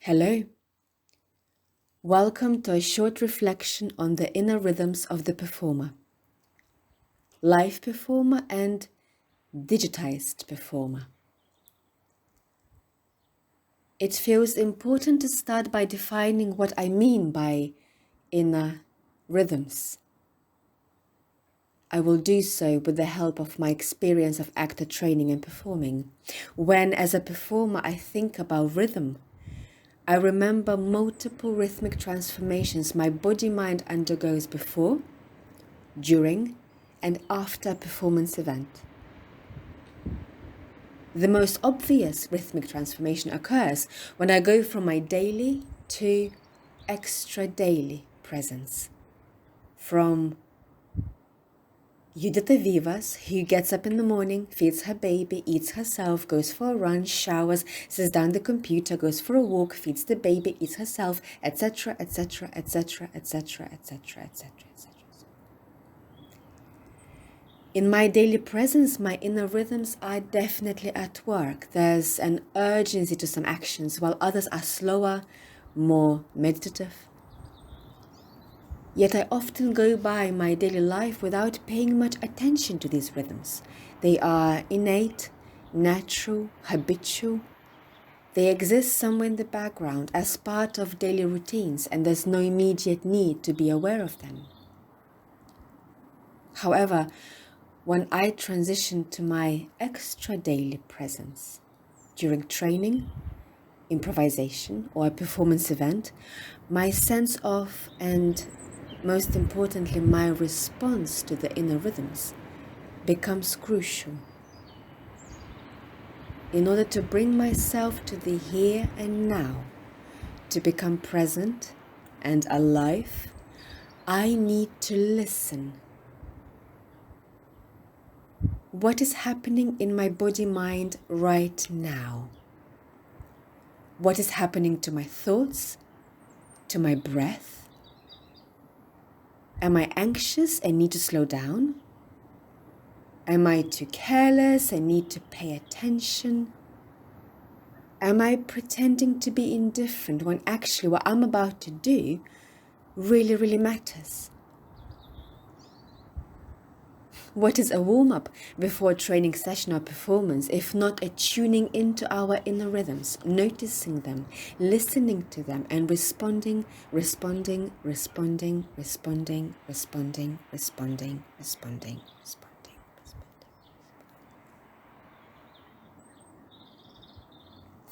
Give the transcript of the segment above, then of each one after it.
Hello. Welcome to a short reflection on the inner rhythms of the performer, live performer and digitized performer. It feels important to start by defining what I mean by inner rhythms. I will do so with the help of my experience of actor training and performing. When, as a performer, I think about rhythm, I remember multiple rhythmic transformations my body-mind undergoes before, during, and after a performance event. The most obvious rhythmic transformation occurs when I go from my daily to extra daily presence. From Judith Vivas, who gets up in the morning, feeds her baby, eats herself, goes for a run, showers, sits down the computer, goes for a walk, feeds the baby, eats herself, etc., etc., etc., etc., etc., etc., etc. In my daily presence, my inner rhythms are definitely at work. There's an urgency to some actions, while others are slower, more meditative. Yet I often go by my daily life without paying much attention to these rhythms. They are innate, natural, habitual. They exist somewhere in the background as part of daily routines, and there's no immediate need to be aware of them. However, when I transition to my extra daily presence during training, improvisation, or a performance event, my sense of, and most importantly, my response to the inner rhythms becomes crucial. In order to bring myself to the here and now, to become present and alive, I need to listen. What is happening in my body-mind right now? What is happening to my thoughts, to my breath? Am I anxious and need to slow down? Am I too careless and need to pay attention? Am I pretending to be indifferent when actually what I'm about to do really matters? What is a warm-up before a training session or performance if not a tuning into our inner rhythms, noticing them, listening to them, and responding.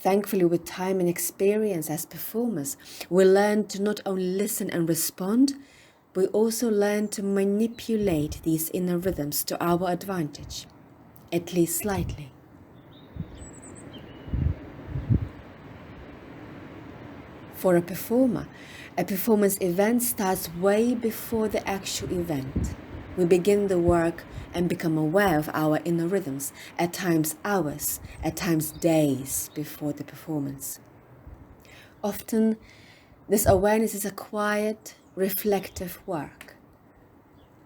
Thankfully, with time and experience as performers, we learn to not only listen and respond, we also learn to manipulate these inner rhythms to our advantage, at least slightly. For a performer, a performance event starts way before the actual event. We begin the work and become aware of our inner rhythms, at times hours, at times days before the performance. Often, this awareness is a quiet, reflective work.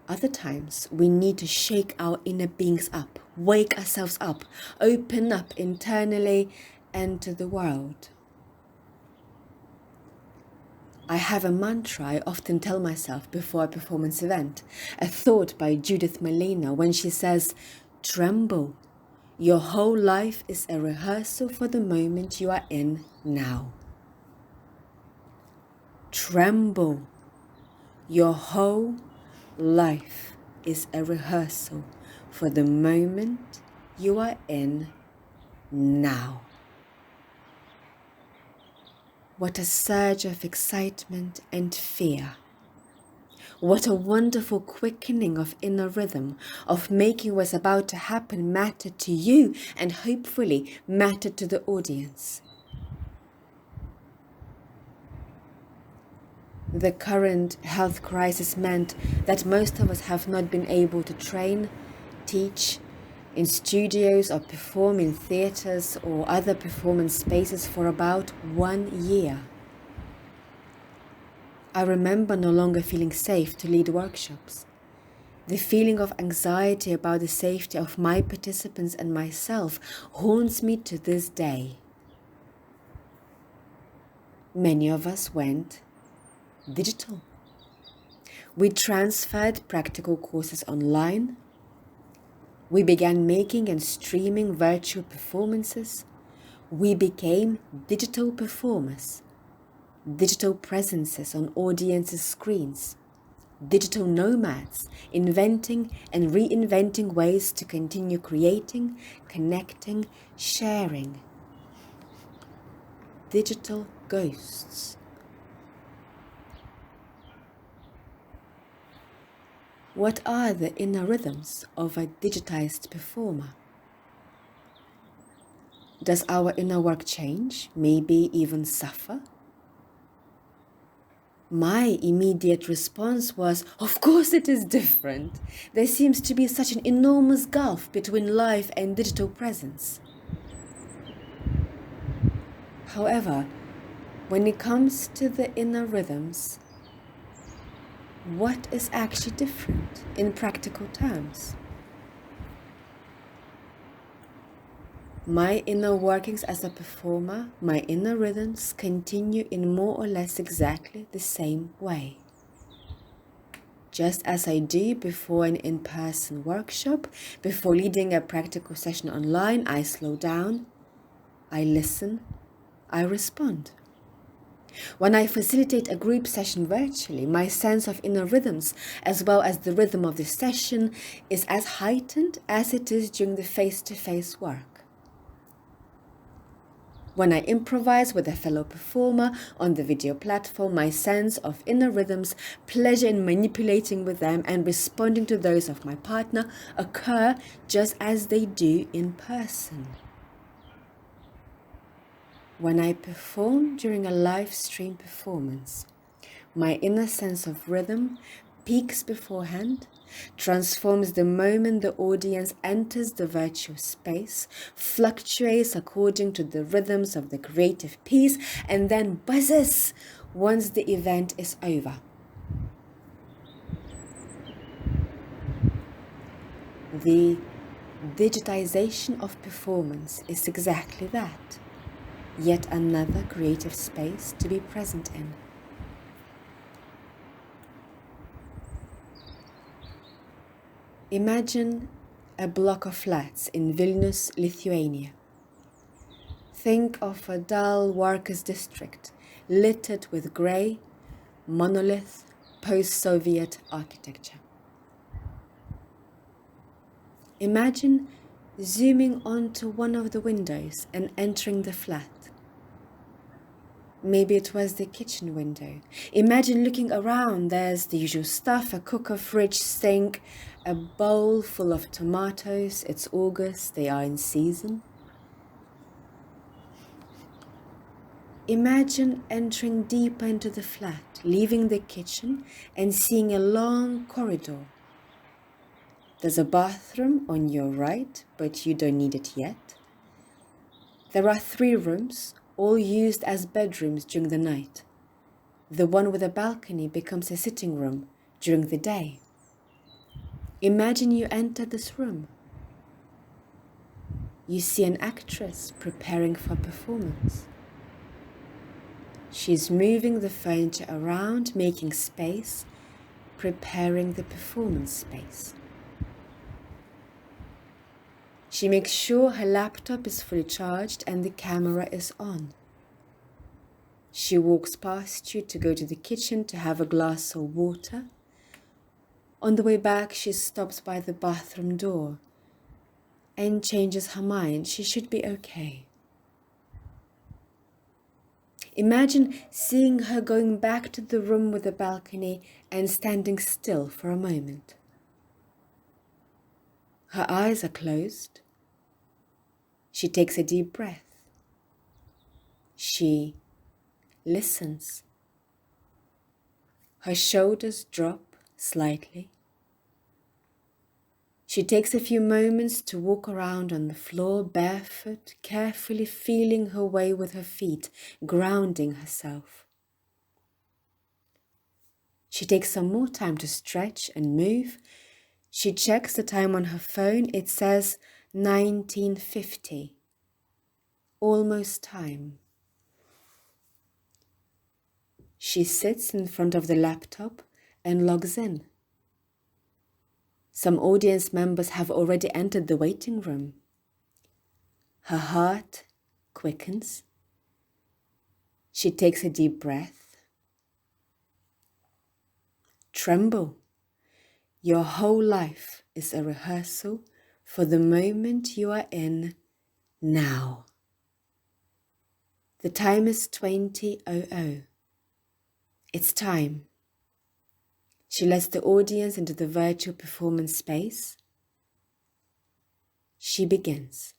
Other times, we need to shake our inner beings up, wake ourselves up, open up internally and to the world. I have a mantra I often tell myself before a performance event, a thought by Judith Malina when she says, "Tremble. Your whole life is a rehearsal for the moment you are in now." Tremble. Your whole life is a rehearsal for the moment you are in now. What a surge of excitement and fear. What a wonderful quickening of inner rhythm, of making what's about to happen matter to you and hopefully matter to the audience. The current health crisis meant that most of us have not been able to train, teach in studios or perform in theatres or other performance spaces for about 1 year. I remember no longer feeling safe to lead workshops. The feeling of anxiety about the safety of my participants and myself haunts me to this day. Many of us went digital. We transferred practical courses online. We began making and streaming virtual performances. We became digital performers, digital presences on audiences' screens, digital nomads, inventing and reinventing ways to continue creating, connecting, sharing. Digital ghosts. What are the inner rhythms of a digitized performer? Does our inner work change, maybe even suffer? My immediate response was, of course it is different. There seems to be such an enormous gulf between live and digital presence. However, when it comes to the inner rhythms, what is actually different in practical terms? My inner workings as a performer, my inner rhythms continue in more or less exactly the same way. Just as I do before an in-person workshop, before leading a practical session online, I slow down, I listen, I respond. When I facilitate a group session virtually, my sense of inner rhythms, as well as the rhythm of the session, is as heightened as it is during the face-to-face work. When I improvise with a fellow performer on the video platform, my sense of inner rhythms, pleasure in manipulating with them and responding to those of my partner occur just as they do in person. When I perform during a live stream performance, my inner sense of rhythm peaks beforehand, transforms the moment the audience enters the virtual space, fluctuates according to the rhythms of the creative piece, and then buzzes once the event is over. The digitization of performance is exactly that. Yet another creative space to be present in. Imagine a block of flats in Vilnius, Lithuania. Think of a dull workers' district littered with grey, monolith, post-Soviet architecture. Imagine zooming onto one of the windows and entering the flat. Maybe it was the kitchen window. Imagine looking around. There's the usual stuff, a cooker, fridge, sink, a bowl full of tomatoes. It's August, they are in season. Imagine entering deeper into the flat, leaving the kitchen and seeing a long corridor. There's a bathroom on your right, but you don't need it yet. There are 3 rooms, all used as bedrooms during the night. The one with a balcony becomes a sitting room during the day. Imagine you enter this room. You see an actress preparing for performance. She's moving the furniture around, making space, preparing the performance space. She makes sure her laptop is fully charged and the camera is on. She walks past you to go to the kitchen to have a glass of water. On the way back, she stops by the bathroom door and changes her mind. She should be okay. Imagine seeing her going back to the room with the balcony and standing still for a moment. Her eyes are closed. She takes a deep breath. She listens. Her shoulders drop slightly. She takes a few moments to walk around on the floor barefoot, carefully feeling her way with her feet, grounding herself. She takes some more time to stretch and move. She checks the time on her phone. It says 19:50. Almost time. She sits in front of the laptop and logs in. Some audience members have already entered the waiting room. Her heart quickens. She takes a deep breath. Tremble. Your whole life is a rehearsal for the moment you are in now. The time is 20:00. It's time. She lets the audience into the virtual performance space. She begins.